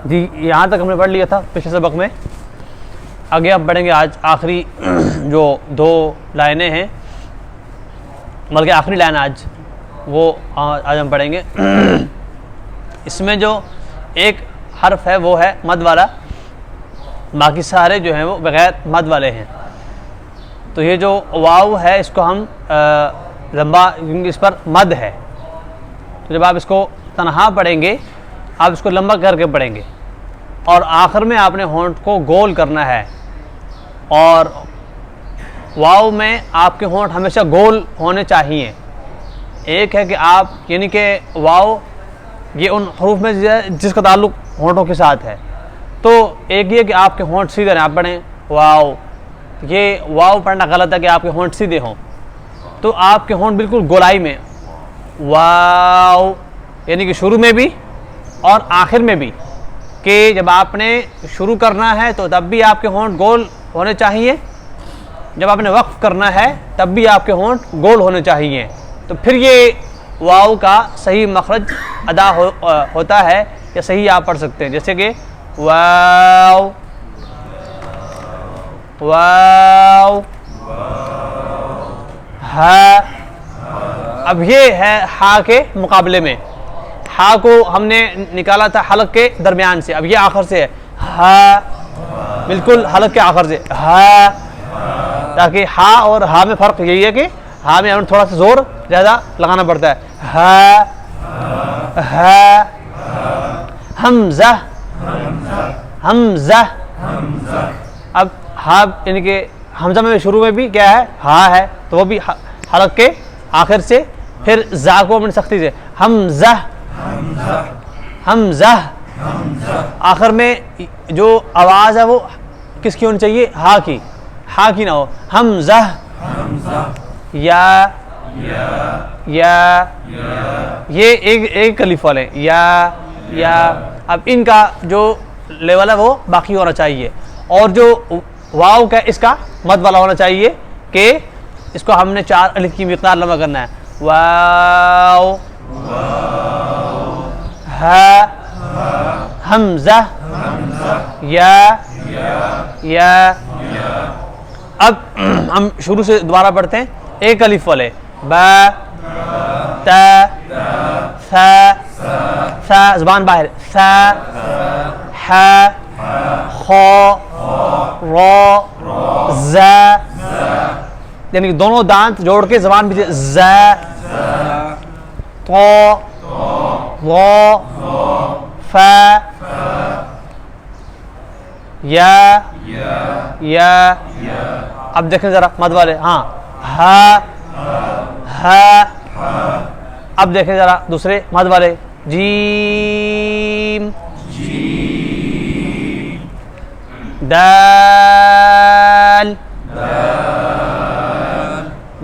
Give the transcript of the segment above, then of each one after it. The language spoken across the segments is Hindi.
जी यहाँ तक हमने पढ़ लिया था पिछले सबक में। आगे अब बढ़ेंगे आज आखिरी जो 2 लाइनें हैं, बल्कि आखिरी लाइन आज वो आज हम पढ़ेंगे। इसमें जो एक हर्फ है वो है मद वाला, बाकी सारे जो हैं वो बगैर मद वाले हैं। तो ये जो वाव है इसको हम लंबा, क्योंकि इस पर मद है, तो जब आप इसको तनहा पढ़ेंगे आप इसको लंबा करके पढ़ेंगे और आखिर में आपने होंठ को गोल करना है। और वाव में आपके होंठ हमेशा गोल होने चाहिए। एक है कि आप यानी कि वाव ये उन हरूफ में जिसका ताल्लुक होंठों के साथ है, तो एक ये कि आपके होंठ सीधे ना पढ़ें वाव, ये वाव पढ़ना गलत है कि आपके होंठ सीधे हों। तो आपके होंठ बिल्कुल गोलाई में वाव, यानी कि शुरू में भी और आखिर में भी, कि जब आपने शुरू करना है तो तब भी आपके होंठ गोल होने चाहिए, जब आपने वक्फ करना है तब भी आपके होंठ गोल होने चाहिए। तो फिर ये वाव का सही मखरज अदा होता है, या सही आप पढ़ सकते हैं, जैसे कि वाव वाव हा। अब ये है हा के मुकाबले में, हा को हमने निकाला था हलक के दरमियान से, अब ये आखिर से है हा, बिल्कुल हलक के आखिर से हा। ताकि हा और हा में फ़र्क यही है कि हा में हमें थोड़ा सा जोर ज़्यादा लगाना पड़ता है। हा हा, हमज़ा हमज़ा। अब हा यानी कि हमज़ा में शुरू में भी क्या है हा है, तो वो भी हलक के आखिर से। फिर जा को अपनी सख्ती से हमज़ा हमज़ा। आखिर में जो आवाज़ है वो किसकी होनी चाहिए, हा की, हा की ना हो। हमज़ा या ये एक कलिफ वाले या। अब इनका जो लेवल है वो बाकी होना चाहिए, और जो वाव का इसका मद वाला होना चाहिए कि इसको हमने 4 अलिफ की मिक़दार लंबा करना है। वाव हा हमज़ा या। अब हम शुरू से दोबारा पढ़ते हैं, एक अलिफ वाले बा ता सा, ज़बान बाहर, सा हा खो रो ज़ा, यानी कि दोनों दांत जोड़ के ज़बान पीछे ज़ा, तो वो फा या। अब देखें ज़रा मद वाले, हाँ हा। अब देखें ज़रा दूसरे मद वाले, जीम दाल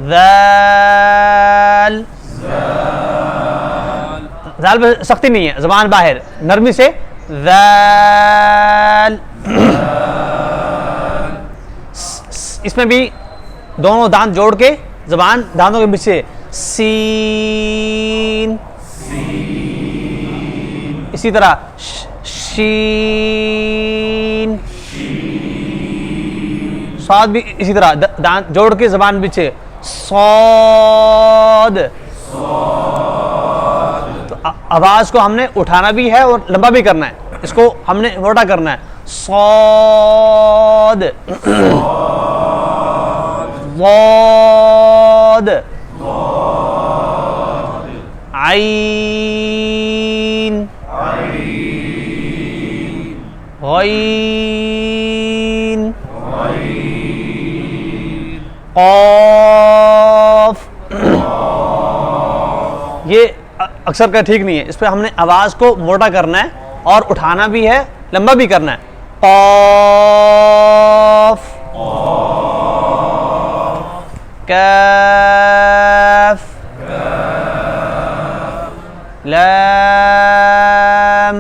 दाल। दाल पे सख्ती नहीं है, ज़बान बाहर नरमी से दाल। इसमें भी दोनों दांत जोड़ के ज़बान दांतों के बीच से सीन। इसी तरह शीन, स्वाद भी इसी तरह दांत जोड़ के ज़बान बीच से सौद। तो आवाज़ को हमने उठाना भी है और लंबा भी करना है, इसको हमने मोटा करना है। सौद ज़ाद आइन गईन क़ाफ़। ये अक्सर का ठीक नहीं है, इस पर हमने आवाज़ को मोटा करना है और उठाना भी है, लंबा भी करना है। क़ाफ़ काफ लाम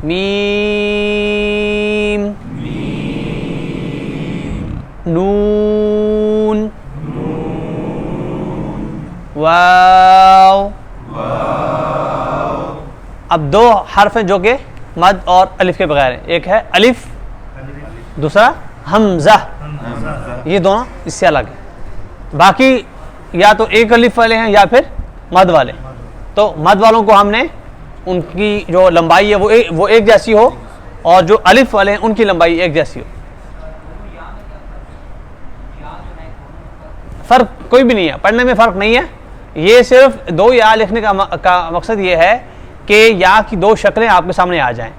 मीम नून वाव अब दो हर्फ हैं जो कि मद और अलिफ के बगैर हैं, एक है अलिफ, दूसरा हमजा, ये दोनों इससे अलग है। बाकी या तो एक अलिफ वाले हैं या फिर मद वाले। तो मद वालों को हमने उनकी जो लंबाई है वो एक जैसी हो, और जो अलिफ वाले हैं उनकी लंबाई एक जैसी हो। फ़र्क कोई भी नहीं है, पढ़ने में फ़र्क नहीं है। ये सिर्फ दो या लिखने का मकसद ये है कि या की दो शक्लें आपके सामने आ जाएं,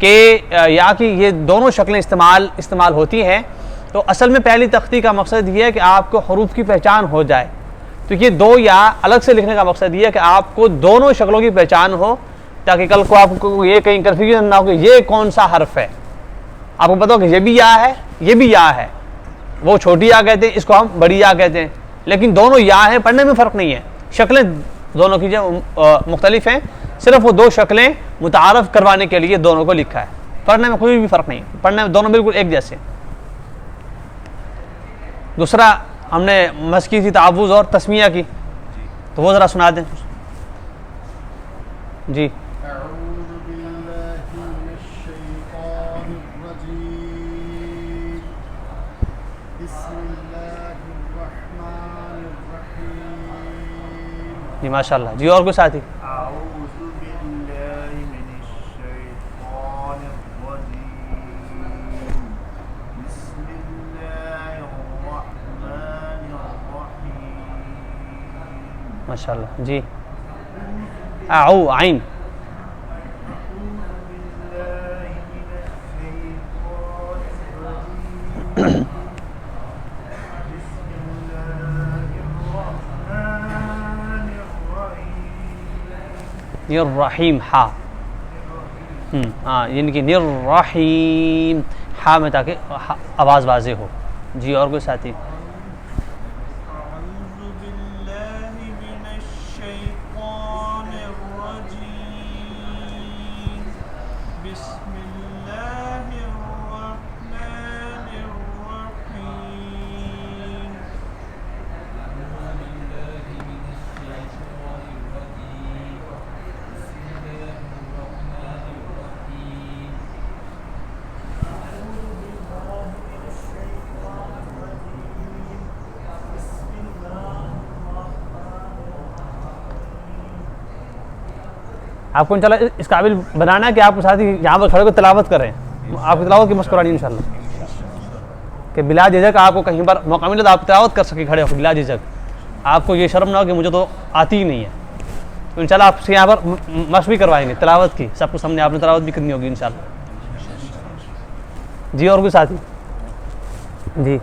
कि या की ये दोनों शक्लें इस्तेमाल होती हैं। तो असल में पहली तख्ती का मकसद ये है कि आपको हरूफ की पहचान हो जाए। तो ये दो या अलग से लिखने का मकसद ये है कि आपको दोनों शक्लों की पहचान हो, ताकि कल को आपको ये कहीं कन्फ्यूजन ना हो कि ये कौन सा हर्फ है। आपको पता हो कि ये भी या है, ये भी या है। वो छोटी या कहते हैं, इसको हम बड़ी या कहते हैं, लेकिन दोनों या है, पढ़ने में फ़र्क नहीं है। शक्लें दोनों की जो मुख्तलिफ हैं, सिर्फ वो दो शक्लें मुतारफ़ करवाने के लिए दोनों को लिखा है। पढ़ने में कोई भी फ़र्क नहीं है, पढ़ने में दोनों बिल्कुल एक जैसे। दूसरा हमने मस की थी तावुज़ और तस्मिया की, तो वो ज़रा सुना दें जी। जी माशाल्लाह जी। और कोई साथी? माशाल्लाह जी। आऊ आइन निर्रहीम हा, हाँ यानी कि निर्रहीम हा में, ताकि आवाज़ वाज़े हो जी। और कोई साथी? आपको इंशाल्लाह इस काबिल बनाना है कि आप साथ ही यहाँ पर खड़े को तिलावत कर रहे हैं। आपकी तिलावत की मस्कुरानी इंशाल्लाह, कि बिला झिझक आपको कहीं पर मौका मिले तो आप तिलावत कर सके खड़े होकर बिला झिझक। आपको ये शर्म ना हो कि मुझे तो आती ही नहीं है। तो इंशाल्लाह आपसे यहाँ पर मशक भी करवाएंगे तिलावत की, सबके सामने आपने तिलावत भी करनी होगी इंशाल्लाह जी। और कोई साथी? जी।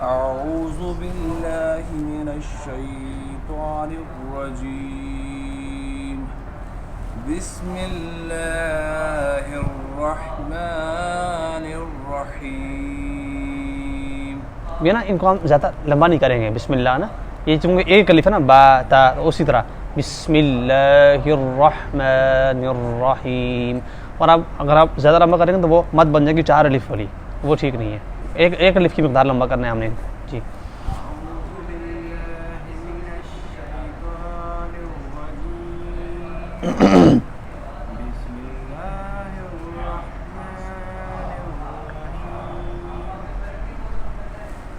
अऊज़ु बिल्लाहि मिनश शैतानिर रजीम, बिस्मिल्लाहिर रहमानिर रहीम। ये ना इनको हम ज़्यादा लंबा नहीं करेंगे बिस्मिल्लाह ना, ये चूँकि एक कलिफ है ना, बा ता, उसी तरह बिस्मिल्लाहिर रहमानिर रहीम। और आप अगर आप ज़्यादा लंबा करेंगे तो वो मत बन जाएगी चार अलिफ वाली, वो ठीक नहीं है। एक अलिफ की मकदार लंबा करना है हमने जी।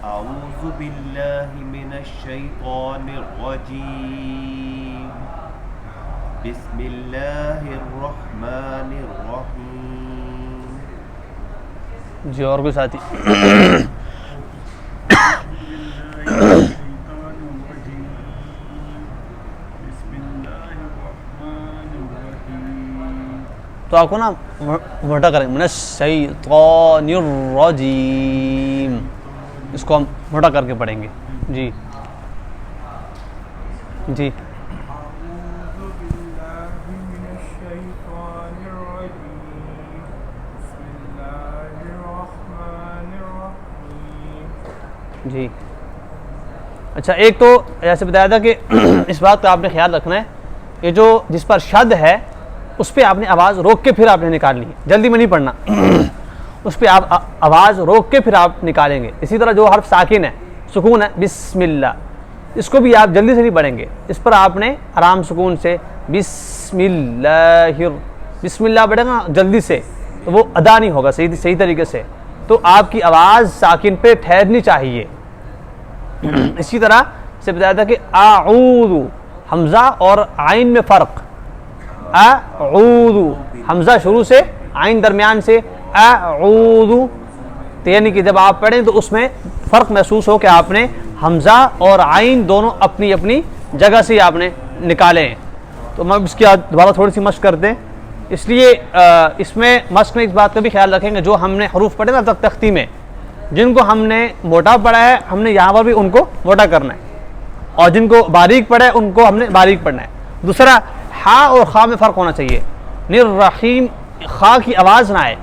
अऊज़ु बिल्लाहि मिनश शैतानिर रजीम, बिस्मिल्लाहिर रहमानिर रहीम जी। और कोई साथी? तो आपको ना मोटा करें, मिनश शैतानिर रजीम, इसको हम मोटा करके पढ़ेंगे जी जी। जी अच्छा, एक तो जैसे बताया था कि इस बात का आपने ख्याल रखना है, ये जो जिस पर शद है उस पर आपने आवाज़ रोक के फिर आपने निकालनी है, जल्दी में नहीं पढ़ना। उस पर आप आवाज़ रोक के फिर आप निकालेंगे। इसी तरह जो हर्फ साकिन है, सुकून है, बिस्मिल्लाह, इसको भी आप जल्दी से नहीं पढ़ेंगे, इस पर आपने आराम सुकून से बिस्मिल्लाहिर, बिस्मिल्लाह पढ़ेगा जल्दी से तो वो अदा नहीं होगा सही तरीके से, तो आपकी आवाज़ साकिन पे ठहरनी चाहिए। इसी तरह से बताया था कि आऊदु, हमज़ा और आइन में फ़र्क, आऊदु हमज़ा शुरू से, आइन दरमियान से, आऊदु, तो यानी कि जब आप पढ़ें तो उसमें फ़र्क महसूस हो कि आपने हमज़ा और आइन दोनों अपनी अपनी जगह से आपने निकाले हैं। तो हम इसकी दोबारा थोड़ी सी मश्क करते हैं, इसलिए इसमें मश्क में इस बात का भी ख्याल रखेंगे, जो हमने हरूफ पढ़े ना तख्ती में, जिनको हमने मोटा पढ़ा है हमने यहाँ पर भी उनको मोटा करना है, और जिनको बारीक पढ़ा है उनको हमने बारीक पढ़ना है। दूसरा, हा और खा में फ़र्क होना चाहिए। निर्रहीम, खा की आवाज़ ना आए,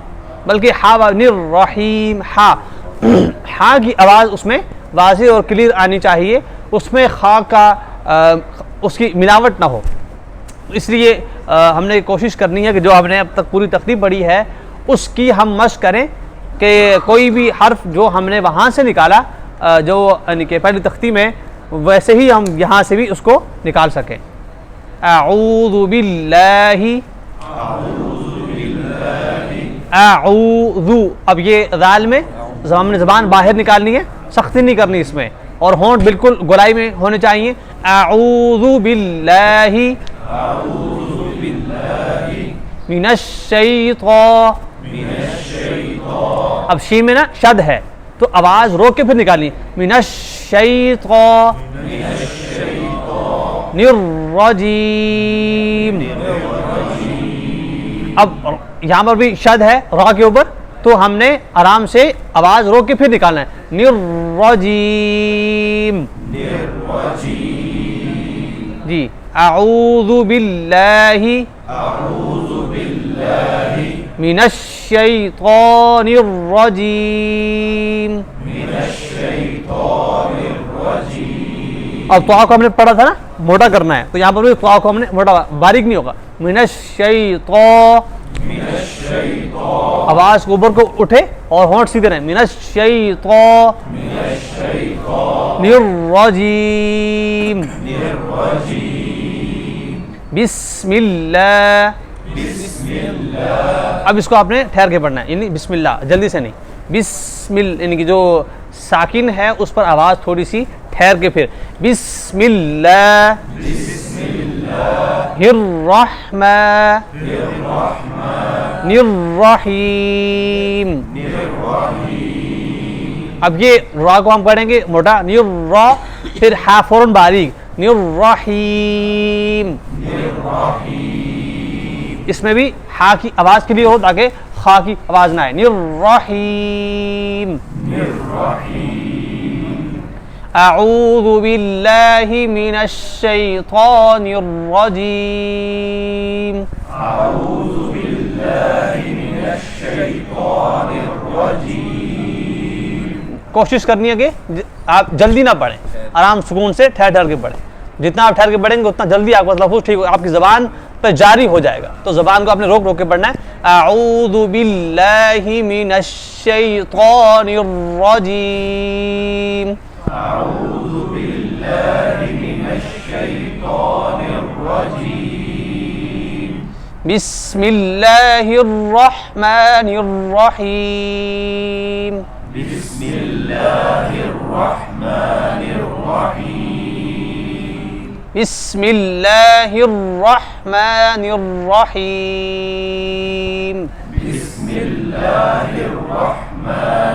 बल्कि हा, निर्रहीम हा, हा की आवाज़ उसमें वाज़ेह और क्लियर आनी चाहिए, उसमें खा का उसकी मिलावट ना हो। इसलिए हमने कोशिश करनी है कि जो हमने अब तक पूरी तख्ती पढ़ी है उसकी हम मश्क करें कि कोई भी हर्फ जो हमने वहाँ से निकाला, जो यानी कि पहली तख्ती में, वैसे ही हम यहाँ से भी उसको निकाल सकें। अऊज़ु बिल्लाहि, अऊज़ु, अब ये दाल में हमने ज़बान बाहर निकालनी है, सख्ती नहीं करनी इसमें, और होंठ बिल्कुल गोलाई में होने चाहिए। अऊज़ु बिल्लाहि मिनश्शैतान, अब शी में ना शद है तो आवाज़ रोक के फिर निकालनी है। मिनश्शैतान निर्रजीम, अब यहाँ पर भी शद है रा के ऊपर, तो हमने आराम से आवाज़ रोक के फिर निकालना है। निर्रजीम जी, अऊज़ु बिल्लाहि मिनश्शैतानिर रजीम। अब तो को हमने पढ़ा था ना, मोटा करना है, तो यहाँ पर भी तो को हमने मोटा, बारीक नहीं होगा। मिनश्शैतान, आवाज़ ऊपर को उठे और होंठ सीधे रहे। मिनश्शैतानिर रजीम, बिस्मिल्लाह, अब इसको आपने ठहर के पढ़ना है, यानी बिस्मिल्लाह, जल्दी से नहीं, बिस्मिल, यानी कि जो साकिन है उस पर आवाज़ थोड़ी सी ठहर के फिर बिस्मिल्लाहिर्रहमानिर्रहीम। अब ये रा को हम पढ़ेंगे मोटा, निर्रा, फिर हा फौरन बारीक, निर्रहीम। इसमें भी हा की आवाज़ के लिए हो ताकि खा की आवाज़ ना आए। निर्रहीम, अऊज़ु बिल्लाहि मिनश्शैतानिर रजीम, अऊज़ु बिल्लाहि मिनश्शैतानिर रजीम। कोशिश करनी है कि आप जल्दी ना पढ़ें, आराम सुकून से ठहर ठहर के पढ़ें। जितना आप ठहर के पढ़ेंगे उतना जल्दी आपका लफ्ज़ ठीक हो, आपकी ज़बान पर जारी हो जाएगा। तो ज़बान को आपने रोक रोक के पढ़ना है। अऊज़ु बिल्लाहि मिनश्शैतानिर रजीम, अऊज़ु बिल्लाहि मिनश्शैतानिर रजीम, बिस्मिल्लाहिर रहमानिर रहीम, बिस्मिल्लाहिर रहमानिर रहीम, बिस्मिल्लाहिर रहमानिर रहीम, बिस्मिल्लाहिर रहमानिर